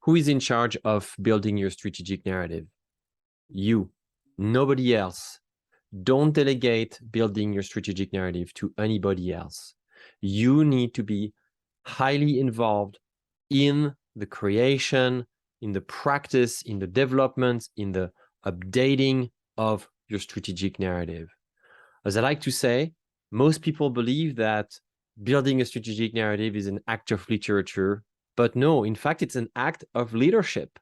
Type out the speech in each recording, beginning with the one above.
Who is in charge of building your strategic narrative? You, nobody else. Don't delegate building your strategic narrative to anybody else. You need to be highly involved in the creation, in the practice, in the development, in the updating of your strategic narrative. As I like to say, most people believe that building a strategic narrative is an act of literature, but no, in fact, it's an act of leadership.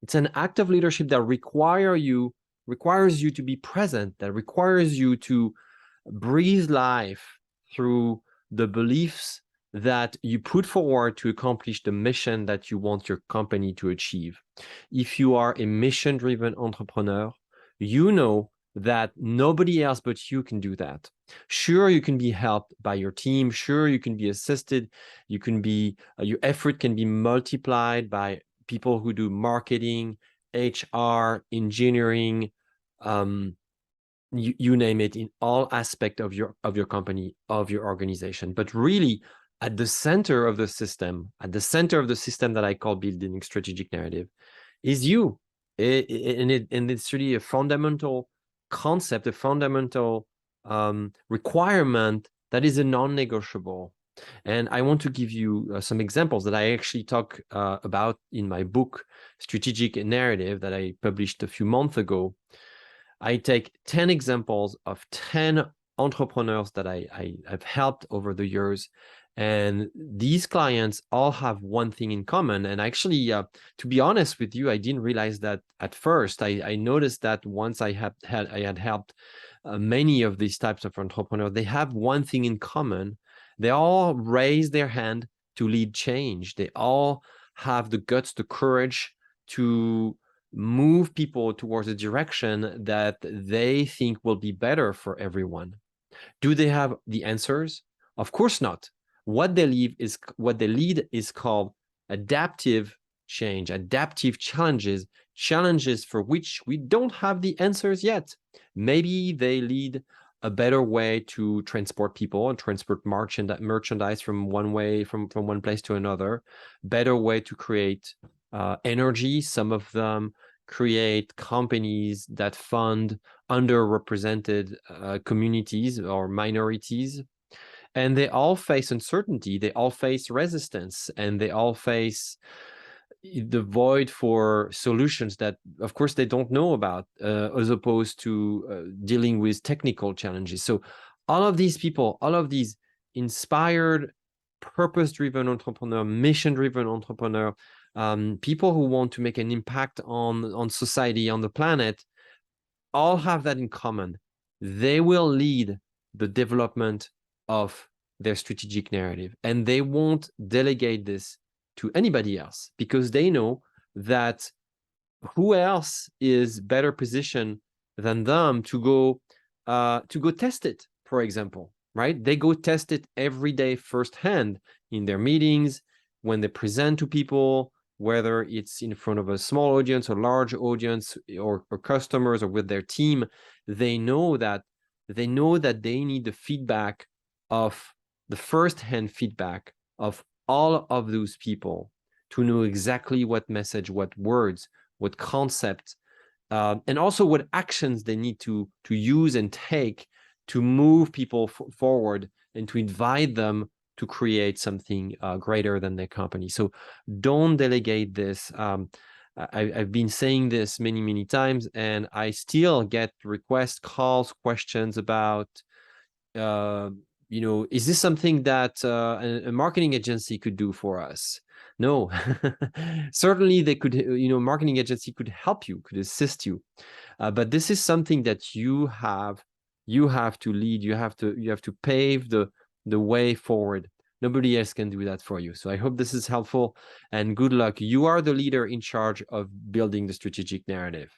It's an act of leadership that requires you to be present, that requires you to breathe life through the beliefs that you put forward to accomplish the mission that you want your company to achieve. If you are a mission-driven entrepreneur, you know that nobody else but you can do that. Sure, you can be helped by your team. Sure, you can be assisted. You can be, your effort can be multiplied by people who do marketing, HR, engineering, you name it, in all aspects of your company, of your organization. But really, at the center of the system, that I call building strategic narrative, is you. And it's really a fundamental concept, a fundamental requirement that is a non-negotiable. And I want to give you some examples that I actually talk about in my book, Strategic Narrative, that I published a few months ago. I take 10 examples of 10 entrepreneurs that I've helped over the years. And these clients all have one thing in common. And actually, to be honest with you, I didn't realize that at first. I noticed that once I had helped many of these types of entrepreneurs, they have one thing in common. They all raise their hand to lead change. They all have the guts, the courage to move people towards a direction that they think will be better for everyone. Do they have the answers? Of course not. What they lead is called adaptive change, adaptive challenges, challenges for which we don't have the answers yet. Maybe they lead a better way to transport people and transport merchandise from one place to another, better way to create energy. Some of them create companies that fund underrepresented communities or minorities. And they all face uncertainty, they all face resistance, and they all face the void for solutions that, of course, they don't know about, as opposed to dealing with technical challenges. So all of these people, all of these inspired, purpose-driven entrepreneur, mission-driven entrepreneur, people who want to make an impact on society, on the planet, all have that in common. They will lead the development of their strategic narrative, and they won't delegate this to anybody else, because they know that who else is better positioned than them to go test it, for example, right? They go test it every day firsthand in their meetings, when they present to people, whether it's in front of a small audience or large audience, or customers, or with their team. They know that they need the feedback of the first-hand feedback of all of those people to know exactly what message, what words, what concept, and also what actions they need to use and take to move people forward and to invite them to create something greater than their company. So don't delegate this. I've been saying this many, many times, and I still get requests, calls, questions about, is this something that a marketing agency could do for us? No, certainly they could, marketing agency could help you, could assist you. But this is something that you have to lead. You have to pave the way forward. Nobody else can do that for you. So I hope this is helpful, and good luck. You are the leader in charge of building the strategic narrative.